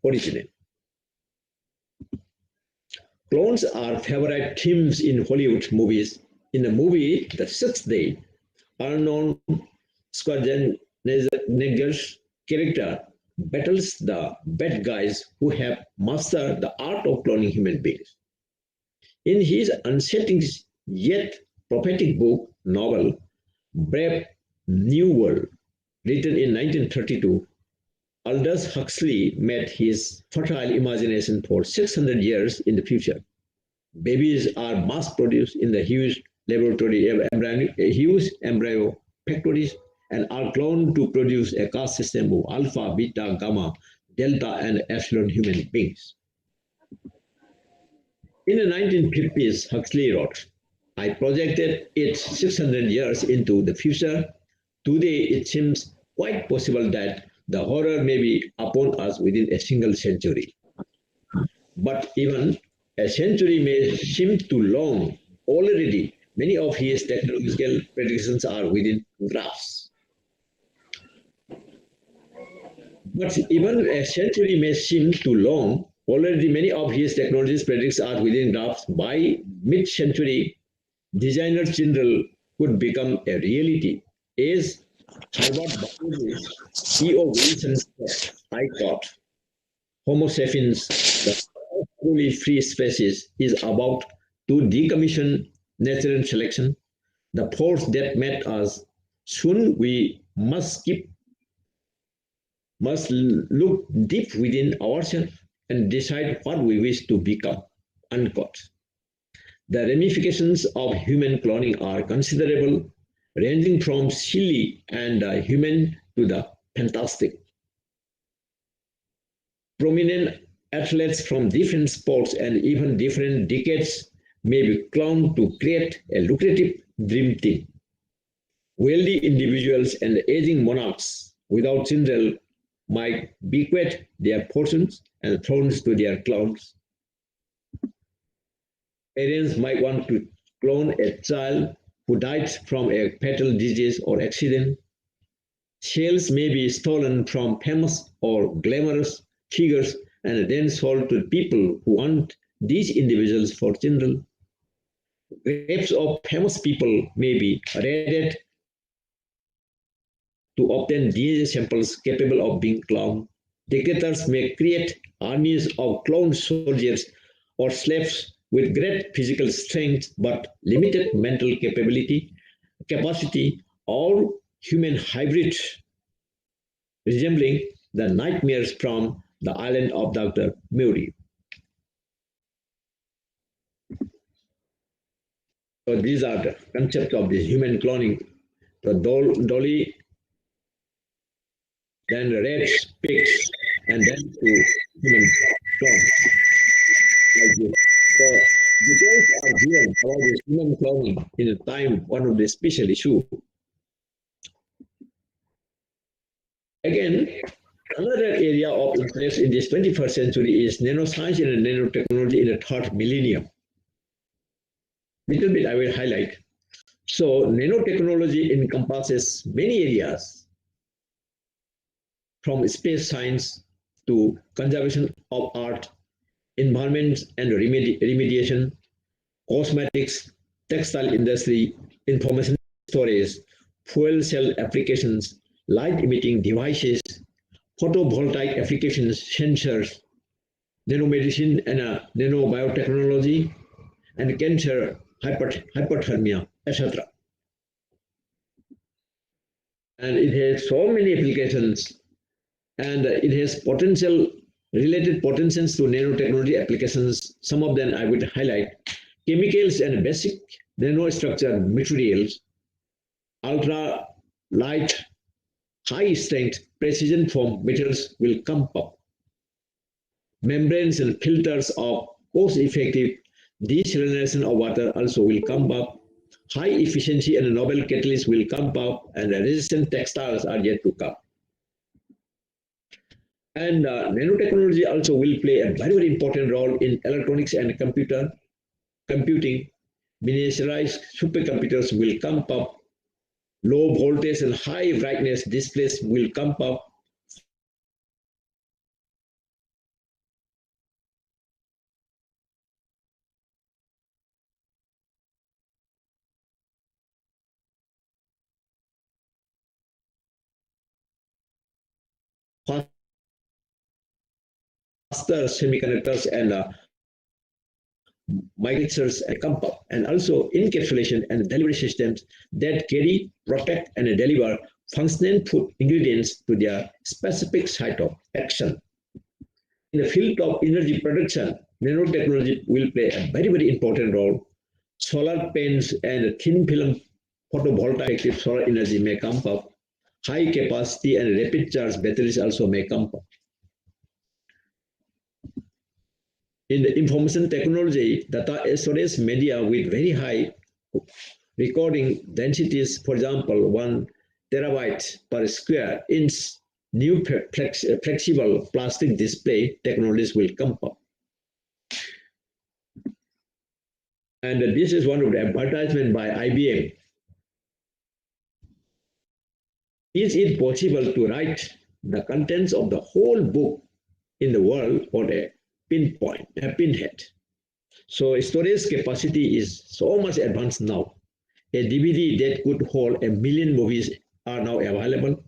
original. Clones are favorite themes in Hollywood movies. In the movie The Sixth Day, Arnold Schwarzenegger's character battles the bad guys who have mastered the art of cloning human beings. In his unsettling yet prophetic book novel, Brave New World, written in 1932, Aldous Huxley made his fertile imagination for 600 years in the future. Babies are mass-produced in the huge embryo factories and are cloned to produce a caste system of alpha, beta, gamma, delta, and epsilon human beings. In the 1950s, Huxley wrote, I projected it 600 years into the future. Today, it seems quite possible that the horror may be upon us within a single century. But even a century may seem too long. Already, many of his technological predictions are within graphs. But even a century may seem too long. Already, many of his technologies predictions are within graphs. By mid-century, designer general could become a reality. As Harvard E.O. Wilson said, I thought, Homo sapiens, the fully free species, is about to decommission natural selection, the force that made us. Soon we must look deep within ourselves and decide what we wish to become. Unquote. The ramifications of human cloning are considerable, ranging from silly and human to the fantastic. Prominent athletes from different sports and even different decades may be cloned to create a lucrative dream team. Wealthy individuals and aging monarchs without children might bequeath their fortunes and thrones to their clones. Parents might want to clone a child who died from a fatal disease or accident. Cells may be stolen from famous or glamorous figures and then sold to people who want these individuals for children. Graves of famous people may be raided to obtain DNA samples capable of being cloned. Dictators may create armies of cloned soldiers or slaves with great physical strength but limited mental capacity, or human hybrids resembling the nightmares from the island of Dr. Murray. So these are the concepts of this human cloning. The dolly, then rats, pigs, and then to human clone. Like this. So details are given about this human cloning in a time, one of the special issue. Again, another area of interest in this 21st century is nanoscience and nanotechnology in the third millennium. Little bit I will highlight. So nanotechnology encompasses many areas, from space science to conservation of art, environment and remediation, cosmetics, textile industry, information storage, fuel cell applications, light emitting devices, photovoltaic applications, sensors, nanomedicine and nanobiotechnology, and cancer, hypothermia, etc. And it has so many applications, and it has related potentials to nanotechnology applications. Some of them I would highlight. Chemicals and basic nanostructured materials, ultra light, high strength, precision form metals will come up. Membranes and filters of cost-effective desalination of water also will come up. High efficiency and novel catalysts will come up, and resistant textiles are yet to come. And nanotechnology also will play a very, very important role in electronics and computing. Miniaturized supercomputers will come up. Low voltage and high brightness displays will come up. faster semiconductors and microprocessors and compound, and also encapsulation and delivery systems that carry, protect, and deliver functional food ingredients to their specific site of action. In the field of energy production, nanotechnology will play a very, very important role. Solar panels and thin film photovoltaic solar energy may come up. High capacity and rapid charge batteries also may come up. In the information technology, data storage media with very high recording densities, for example, 1 terabyte per square inch, new flexible plastic display technologies will come up. And this is one of the advertisement by IBM. Is it possible to write the contents of the whole book in the world on a pinhead? So storage capacity is so much advanced now. A DVD that could hold 1 million movies are now available.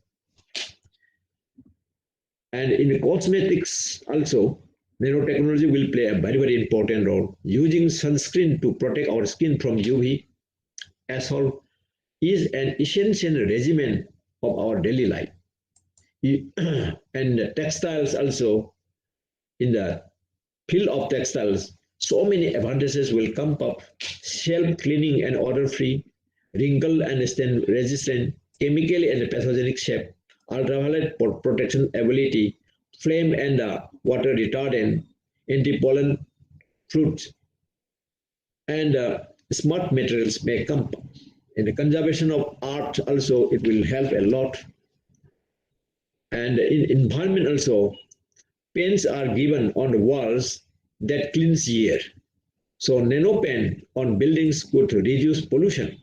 And in cosmetics also, nanotechnology will play a very, very important role. Using sunscreen to protect our skin from UV assault is an essential regimen of our daily life. And textiles also, in the field of textiles, so many advantages will come up: self-cleaning and odor-free, wrinkle and stain resistant, chemical and pathogenic shape, ultraviolet protection ability, flame and water retardant, anti-pollen fruits, and smart materials may come up. In the conservation of art also, it will help a lot. And in environment also, paints are given on the walls that cleans air. So nanopaint on buildings could reduce pollution.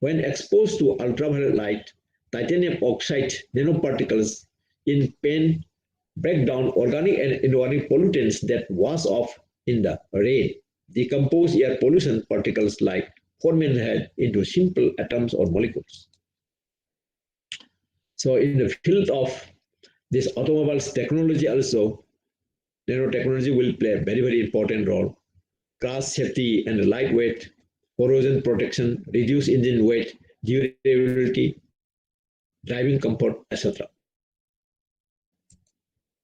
When exposed to ultraviolet light, titanium oxide nanoparticles in paint break down organic and inorganic pollutants that wash off in the rain, decompose air pollution particles like formaldehyde into simple atoms or molecules. So in the field of this automobiles technology also, nanotechnology will play a very, very important role. Crash safety and lightweight, corrosion protection, reduce engine weight, durability, driving comfort, etc.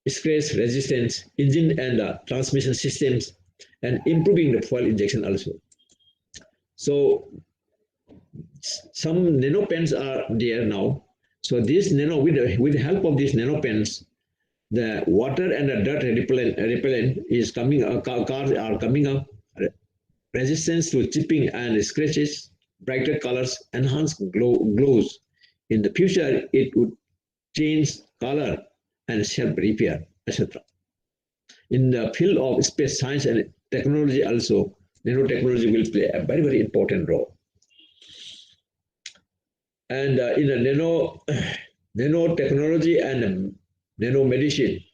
Scratch resistance, engine and transmission systems, and improving the fuel injection also. So some nano pens are there now. So this nano, with the help of these nano pens, the water and the dirt repellent is coming. Cars are coming up. Resistance to chipping and scratches, brighter colors, enhanced glows. In the future, it would change color and self-repair, etc. In the field of space science and technology also, nanotechnology will play a very, very important role. And in the nanotechnology and nanomedicine,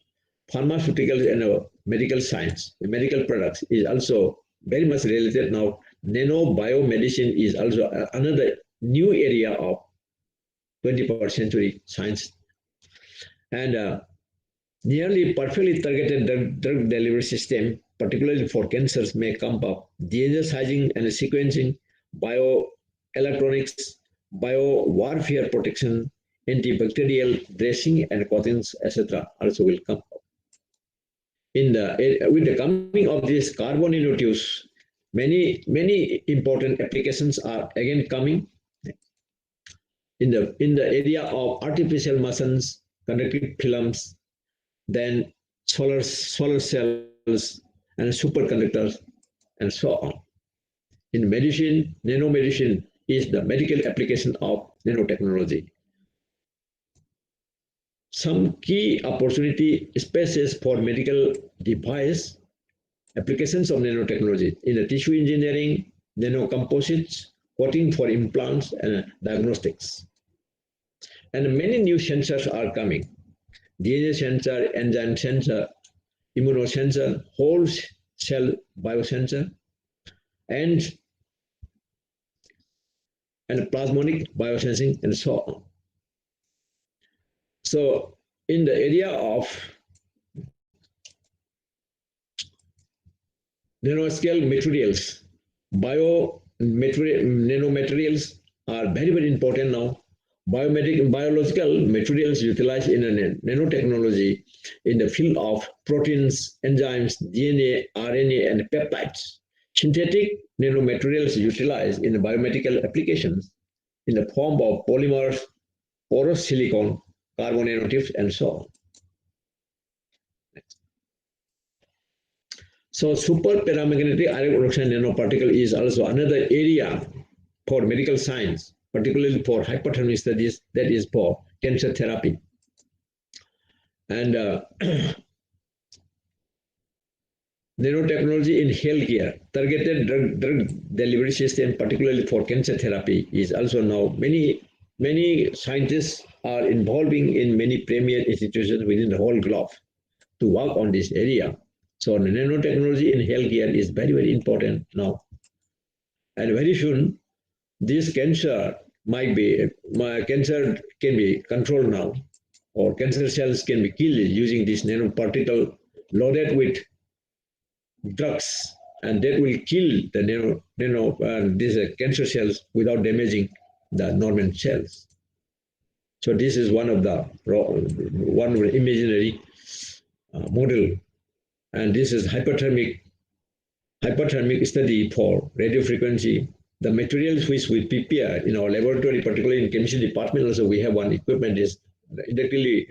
pharmaceuticals and medical science, the medical products is also very much related now. Nanobiomedicine is also another new area of 21st century science. And nearly perfectly targeted drug delivery system, particularly for cancers, may come up. DNA sizing and sequencing, bioelectronics, biowarfare protection, antibacterial dressing and coatings, etc. also will come up. With the coming of these carbon nanotubes, many important applications are again coming. In the area of artificial muscles, conductive films, then solar cells and superconductors, and so on. In medicine, nanomedicine is the medical application of nanotechnology. Some key opportunity spaces for medical device applications of nanotechnology in the tissue engineering, nanocomposites, coating for implants and diagnostics. And many new sensors are coming. DNA sensor, enzyme sensor, immunosensor, whole cell biosensor, and plasmonic biosensing, and so on. So in the area of nanoscale materials, nanomaterials are very, very important now. Biological materials utilized in nanotechnology in the field of proteins, enzymes, DNA, RNA, and peptides. Synthetic nanomaterials utilized in biomedical applications in the form of polymers, porous silicon, carbon nanotubes, and so on. So super paramagnetic ionic oxide nanoparticle is also another area for medical science, particularly for hyperthermic studies, that is for cancer therapy. And nanotechnology in healthcare, targeted drug delivery system, particularly for cancer therapy, is also now many scientists are involving in many premier institutions within the whole globe to work on this area. So nanotechnology in healthcare is very, very important now. And very soon, this cancer cancer can be controlled now, or cancer cells can be killed using this nanoparticle loaded with drugs, and that will kill the these cancer cells without damaging the normal cells. So this is one of the imaginary model, and this is hyperthermic study for radio frequency. The materials which we prepare in our laboratory, particularly in chemistry department, also we have one equipment is inductively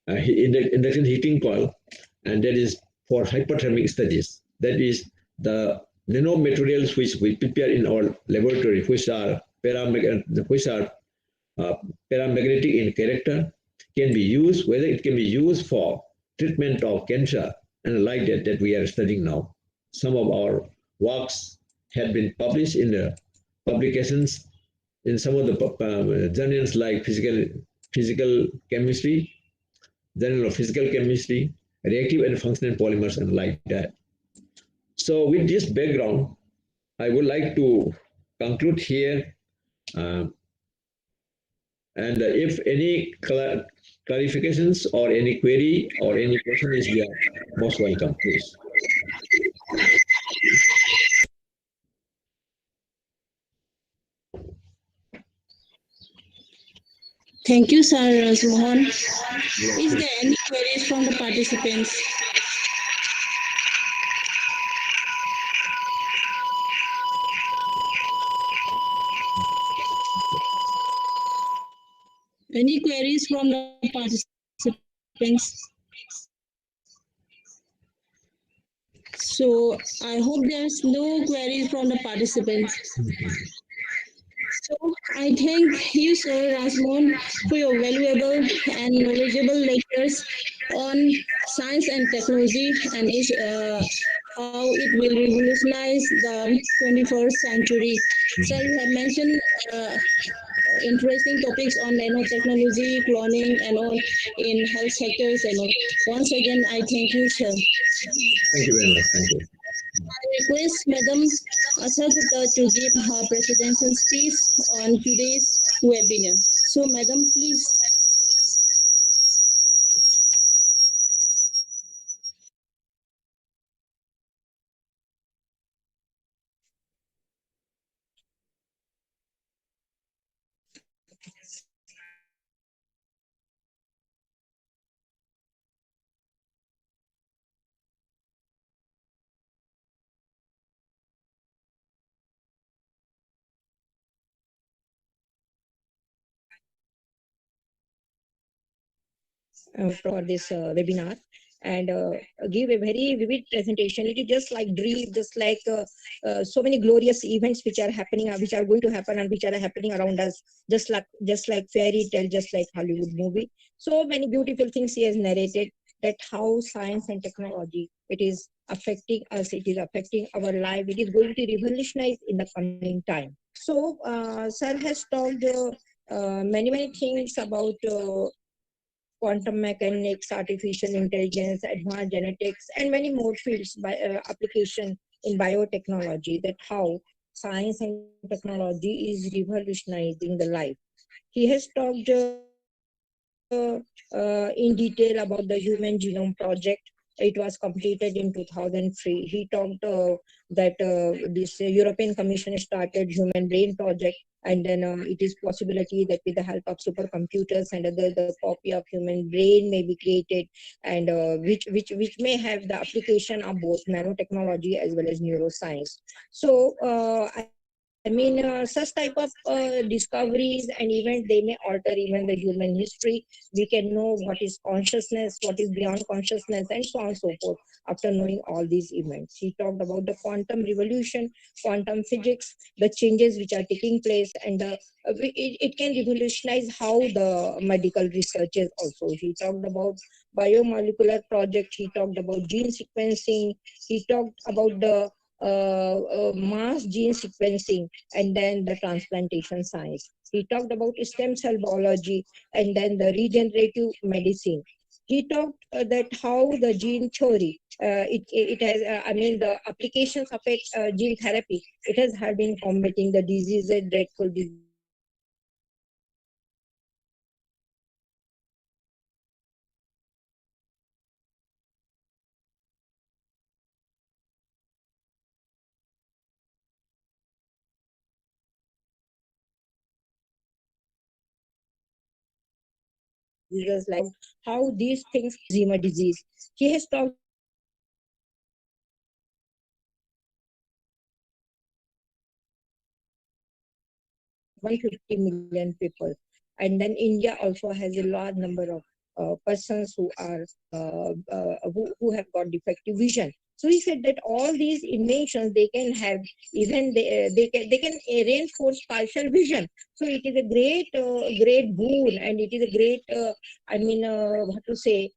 induction heating coil, and that is for hyperthermic studies. That is the nanomaterials which we prepare in our laboratory, which are paramagnetic in character, can be used, whether it can be used for treatment of cancer and like that we are studying now. Some of our works have been published in the publications in some of the journals like physical chemistry, Journal of Physical Chemistry, Reactive and Functional Polymers, and like that. So with this background, I would like to conclude here. And if any clarifications or any query or any question is there, most welcome, please. Thank you, Sir Mohan. Is there any queries from the participants? Any queries from the participants? So I hope there's no queries from the participants. So I thank you, Sir Rasmon, for your valuable and knowledgeable lectures on science and technology and how it will revolutionize the 21st century. Sir, you have mentioned interesting topics on nanotechnology, cloning, and all in health sectors. And all. Once again, I thank you, sir. Thank you very much. Thank you. I request Madam Asha Gupta to give her presidential speech on today's webinar. So, Madam, please. For this webinar and give a very vivid presentation. It is just like dream, just like so many glorious events which are happening, which are going to happen, and which are happening around us, just like fairy tale, just like Hollywood movie. So many beautiful things he has narrated, that how science and technology, it is affecting us, it is affecting our life, it is going to revolutionize in the coming time. So sir has talked many things about quantum mechanics, artificial intelligence, advanced genetics, and many more fields by application in biotechnology, that how science and technology is revolutionizing the life. He has talked in detail about the Human Genome Project. It was completed in 2003. He talked that this European Commission started Human Brain Project, and then it is possibility that with the help of supercomputers and other, the copy of human brain may be created, and which may have the application of both nanotechnology as well as neuroscience. So such type of discoveries and events, they may alter even the human history. We can know what is consciousness, what is beyond consciousness, and so on and so forth after knowing all these events. He talked about the quantum revolution, quantum physics, the changes which are taking place, and it can revolutionize how the medical research is also. He talked about biomolecular project. He talked about gene sequencing. He talked about the mass gene sequencing, and then the transplantation science. He talked about stem cell biology, and then the regenerative medicine. He talked that how the gene theory, it has, the applications of it, gene therapy, it has had been combating the diseases, dreadful diseases like cancer, how these things Alzheimer disease. He has talked about the population growth. About 150 million people. And then India also has a large number of persons who are who have got defective vision. So he said that all these inventions, they can have, even they can reinforce partial vision. So it is a great boon, and it is a great what to say,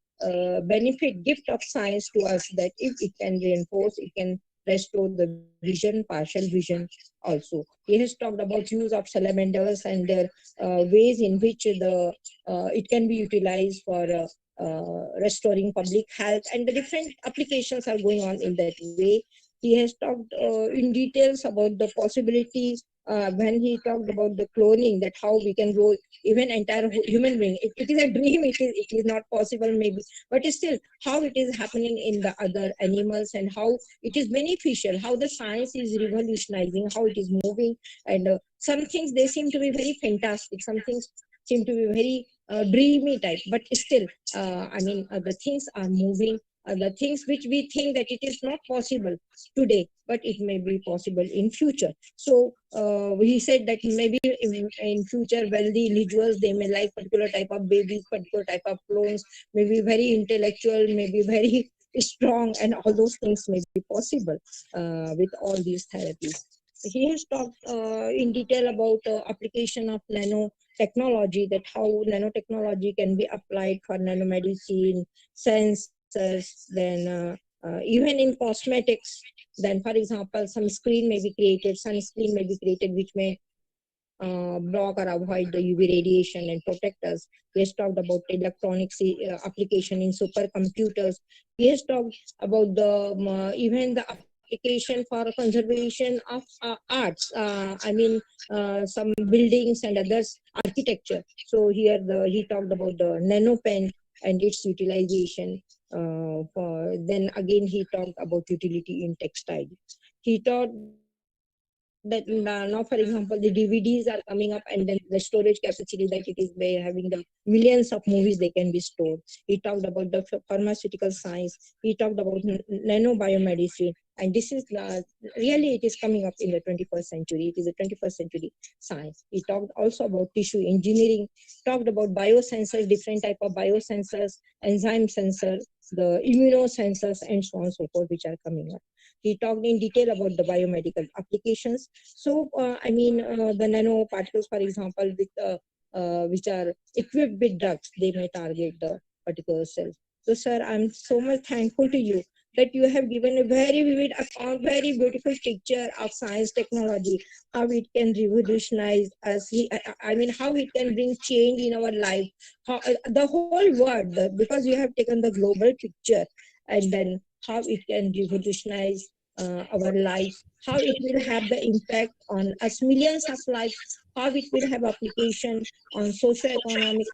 benefit, gift of science to us, that if it can reinforce, it can restore the vision, partial vision also. He has talked about use of salamanders and their ways in which it can be utilized for restoring public health, and the different applications are going on in that way. He has talked in details about the possibility, when he talked about the cloning, that how we can grow even entire human being. It is a dream. It is not possible maybe, but still, how it is happening in the other animals, and how it is beneficial, how the science is revolutionizing, how it is moving. And some things, they seem to be very fantastic, some things seem to be very dreamy type, but still, the things are moving. The things which we think that it is not possible today, but it may be possible in future. So he said that maybe in future, wealthy individuals, they may like particular type of babies, particular type of clones, maybe very intellectual, maybe very strong, and all those things may be possible with all these therapies. He has talked in detail about application of nanotechnology, that how nanotechnology can be applied for nanomedicine, sensors, then even in cosmetics. Then, for example, some screen may be created, sunscreen may be created, which may block or avoid the UV radiation and protect us. He has talked about electronics application in supercomputers. He has talked about the even the application for conservation of arts. Some buildings and others architecture. So here he talked about the nano pen and its utilization. Then again, he talked about utility in textile. He taught that now, for example, the DVDs are coming up, and then the storage capacity, that it is by having the millions of movies they can be stored. He talked about the pharmaceutical science. He talked about nanobiomedicine, and this is really, it is coming up in the 21st century. It is a 21st century science. He talked also about tissue engineering, talked about biosensors, different type of biosensors, enzyme sensors, the immunosensors, and so on and so forth, which are coming up. He talked in detail about the biomedical applications. So, the nanoparticles, for example, with which are equipped with drugs, they may target the particular cells. So, sir, I'm so much thankful to you that you have given a very vivid account, very beautiful picture of science technology, how it can revolutionize us. How it can bring change in our life, how the whole world, because you have taken the global picture, and then how it can revolutionize our life, how it will have the impact on us, millions of lives, how it will have application on socio-economic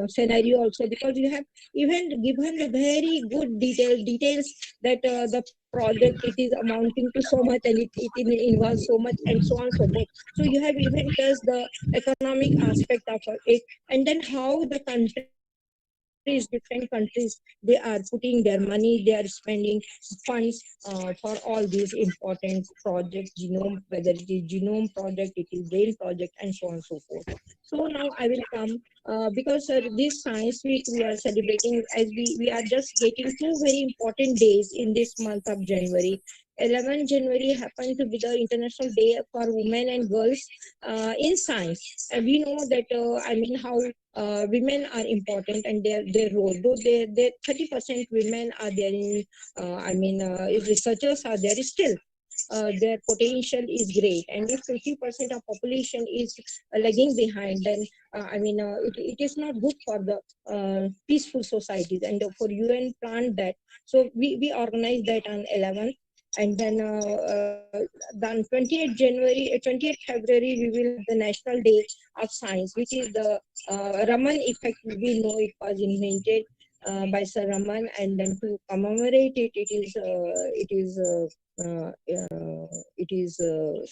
scenario also, because you have even given the very good details that the project, it is amounting to so much, and it involves so much, and so on and so forth. So you have even touched the economic aspect of it, and then how the countries, different countries, they are putting their money, they are spending funds for all these important projects, genome, whether it is genome project, it is brain project, and so on and so forth. So now I will come, because this science week we are celebrating, as we are just getting two very important days in this month of January. 11 January happened to be the International Day for Women and Girls in Science. And we know that, I mean, how women are important and their role. Though they 30% women are there in, if researchers are there, still their potential is great. And if 50% of population is lagging behind, then it is not good for the peaceful societies. And for UN planned that, so we organized that on 11th. And then 20th January, 20th February, we will have the National Day of Science, which is the Raman effect. We know it was invented by Sir Raman, and then to commemorate it, it is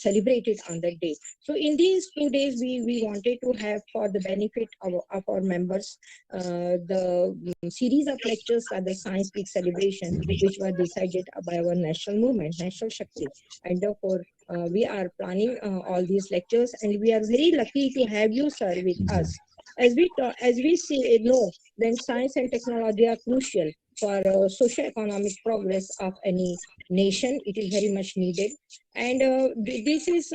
celebrated on that day. So in these 2 days, we wanted to have, for the benefit of our members, the series of lectures are the Science Week celebration, which were decided by our national movement, National Shakti. And therefore, we are planning all these lectures, and we are very lucky to have you, sir, with us. As we see, know, then science and technology are crucial for socio-economic progress of any nation. It is very much needed. And this is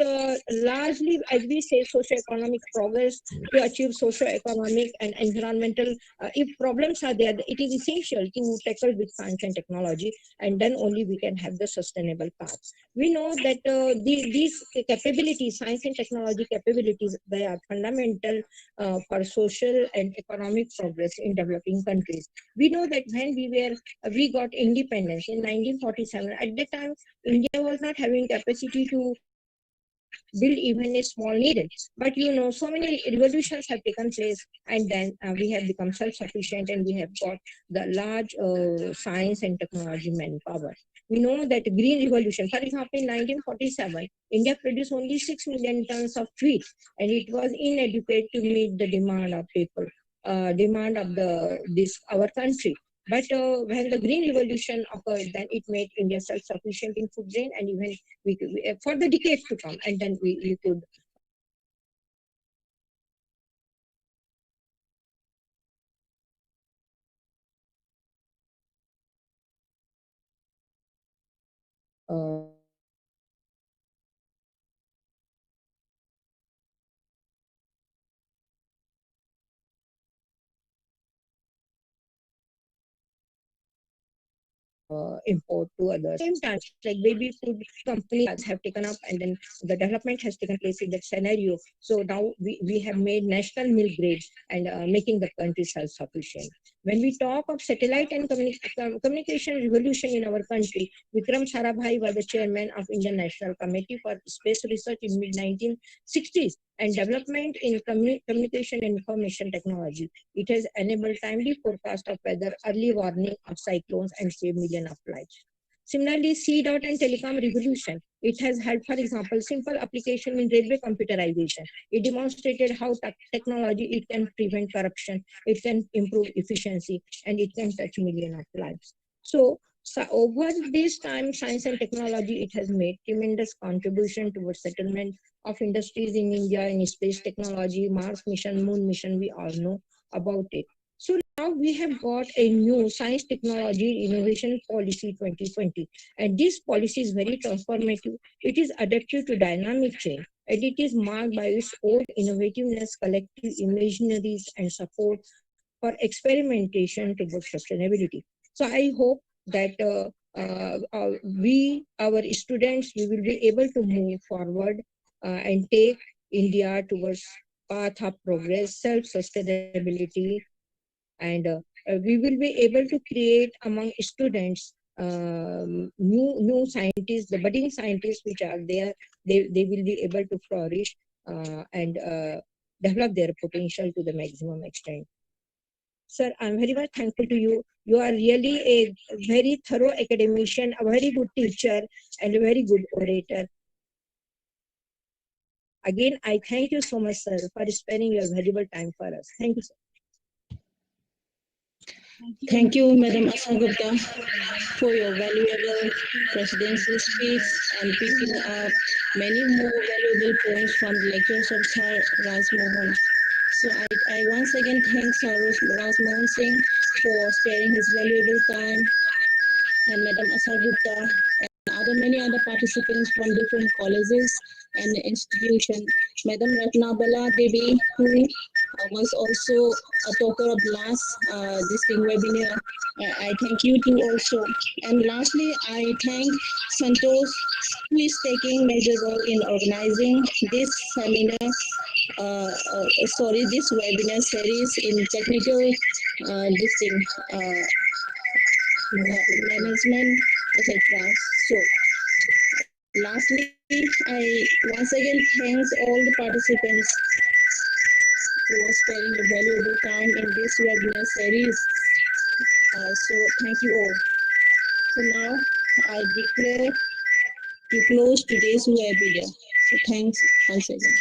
largely, as we say, socio-economic progress to achieve socio-economic and environmental. If problems are there, it is essential to tackle with science and technology, and then only we can have the sustainable path. We know that these capabilities, science and technology capabilities, they are fundamental for social and economic progress in developing countries. We know that when we got independence in 1947, at that time, India was not having capacity to build even a small needle. But so many revolutions have taken place, and then we have become self-sufficient, and we have got the large science and technology manpower. We know that green revolution, for example, in 1947, India produced only 6 million tons of wheat, and it was inadequate to meet the demand of people, demand of our country. But when the green revolution occurred, then it made India self-sufficient in food grain, and even for the decades to come, and then we could import to others. Same time, like baby food companies have taken up, and then the development has taken place in that scenario. So now we have made national milk grade, and making the country self-sufficient. When we talk of satellite and communication revolution in our country, Vikram Sarabhai was the chairman of Indian National Committee for Space Research in mid-1960s, and development in communication and information technology. It has enabled timely forecast of weather, early warning of cyclones, and saved millions of lives. Similarly, C-dot and telecom revolution. It has had, for example, simple application in railway computerization. It demonstrated how technology, it can prevent corruption, it can improve efficiency, and it can touch millions of lives. So over this time, science and technology, it has made tremendous contribution towards settlement of industries in India in space technology, Mars mission, Moon mission, we all know about it. So now we have got a new science technology innovation policy 2020, and this policy is very transformative. It is adapted to dynamic change, and it is marked by its own innovativeness, collective imaginaries, and support for experimentation towards sustainability. So I hope that our students, we will be able to move forward and take India towards path of progress, self-sustainability, and we will be able to create among students new scientists, the budding scientists which are there. They will be able to flourish, and develop their potential to the maximum extent. Sir, I'm very much thankful to you. You are really a very thorough academician, a very good teacher, and a very good orator. Again, I thank you so much, sir, for sparing your valuable time for us. Thank you, sir. Thank you, Madam Asa Gupta, for your valuable presidential speech and picking up many more valuable points from the lectures of Sir Raj Mohan. So I once again thank Sir Raj Mohan Singh for sparing his valuable time, and Madam Asa Gupta and many other participants from different colleges and institutions. Madam Ratnabala Devi, who was also a talker of last this thing webinar. I thank you too also. And lastly, I thank Santosh, who is taking major role in organizing this seminar, this webinar series in technical this thing, management, etc. So lastly, I once again thanks all the participants who are sparing the valuable time in this webinar series. So thank you all. So now I declare to close today's webinar. So thanks once again.